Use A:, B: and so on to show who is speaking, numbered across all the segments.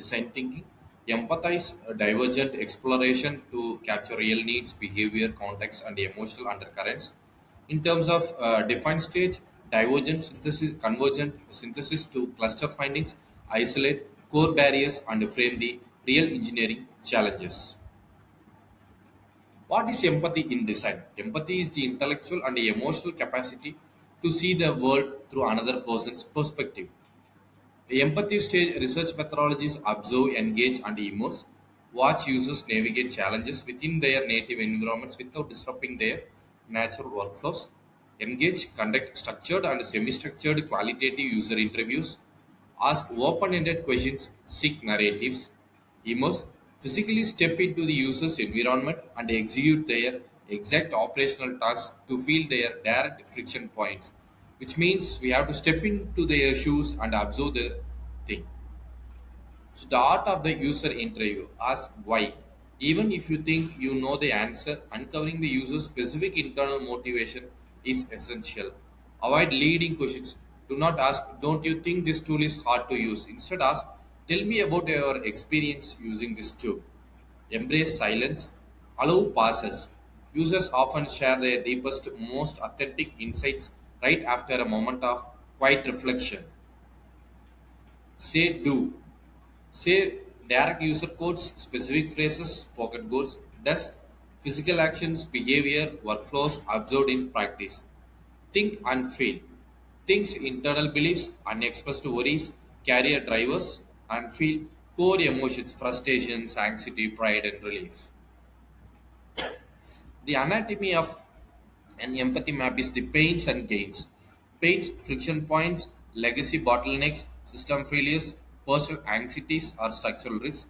A: design thinking. Empathize divergent exploration to capture real needs, behavior, context, and emotional undercurrents. In terms of defined stage, divergent synthesis, convergent synthesis to cluster findings, isolate core barriers, and frame the real engineering challenges. What is empathy in design? Empathy is the intellectual and the emotional capacity to see the world through another person's perspective. Empathy stage research methodologies observe, engage, and immerse. Watch users navigate challenges within their native environments without disrupting their natural workflows. Engage, conduct structured and semi structured qualitative user interviews. Ask open ended questions, seek narratives. Immerse, physically step into the user's environment and execute their exact operational tasks to feel their direct friction points, which means we have to step into their shoes and observe the thing. So the art of the user interview, ask why. Even if you think you know the answer, uncovering the user's specific internal motivation is essential. Avoid leading questions. Do not ask, don't you think this tool is hard to use? Instead ask, tell me about your experience using this tool. Embrace silence. Allow pauses. Users often share their deepest, most authentic insights right after a moment of quiet reflection. Say do. Say direct user codes, specific phrases, pocket goals, does physical actions, behavior, workflows observed in practice. Think and feel. Thinks internal beliefs, unexpressed worries, career drivers, and feel core emotions, frustrations, anxiety, pride, and relief. The anatomy of an empathy map is the pains and gains. Pains, friction points, legacy bottlenecks, system failures, personal anxieties or structural risks.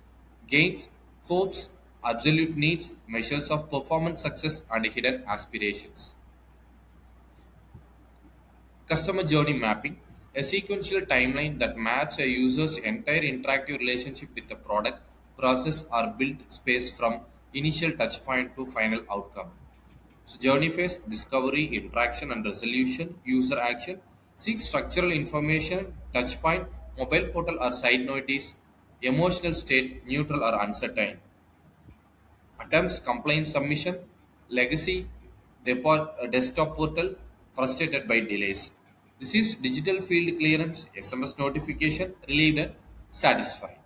A: Gains, hopes, absolute needs, measures of performance success, and hidden aspirations. Customer journey mapping, a sequential timeline that maps a user's entire interactive relationship with the product, process, or built space from initial touchpoint to final outcome. So journey phase, discovery, interaction and resolution, user action, seek structural information, touchpoint, mobile portal or site notice, emotional state, neutral or uncertain, attempts, complaint submission, legacy, desktop portal, frustrated by delays. This is digital field clearance, SMS notification, relieved and satisfied.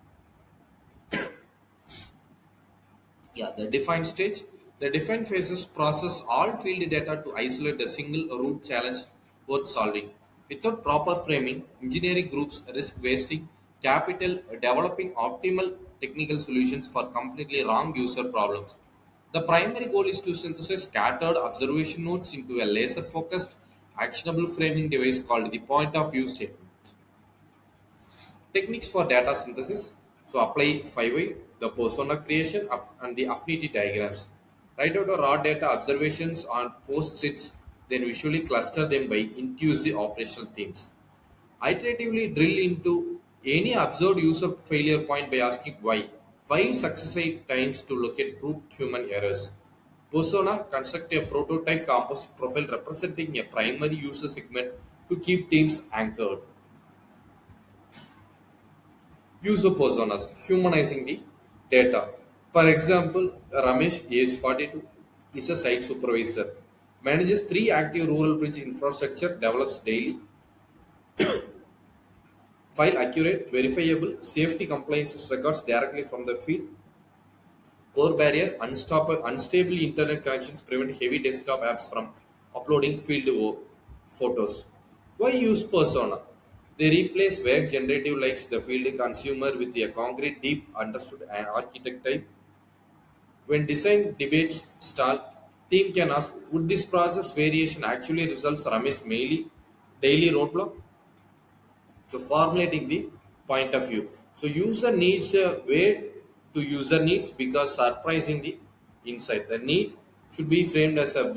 A: Yeah, the defined stage. The defined phases process all field data to isolate a single root challenge worth solving. Without proper framing, engineering groups risk wasting capital developing optimal technical solutions for completely wrong user problems. The primary goal is to synthesize scattered observation nodes into a laser focused, actionable framing device called the point of view statement. Techniques for data synthesis. So apply 5 the persona creation and the affinity diagrams. Write out the raw data observations on post-its, then visually cluster them by intuitive operational themes. Iteratively drill into any observed user failure point by asking why. 5 successive times to locate root human errors. Persona, construct a prototype composite profile representing a primary user segment to keep teams anchored. User personas, humanizing the data. For example, Ramesh, age 42, is a site supervisor, manages 3 active rural bridge infrastructure, develops daily, file accurate, verifiable, safety compliances records directly from the feed. Core barrier, unstable internet connections prevent heavy desktop apps from uploading photos. Why use persona? They replace vague generative likes the field consumer with a concrete, deep understood architect type. When design debates stall, team can ask, would this process variation actually results Ramesh daily roadblock? So formulating the point of view. So user needs a way to user needs because surprising the insight. The need should be framed as a verb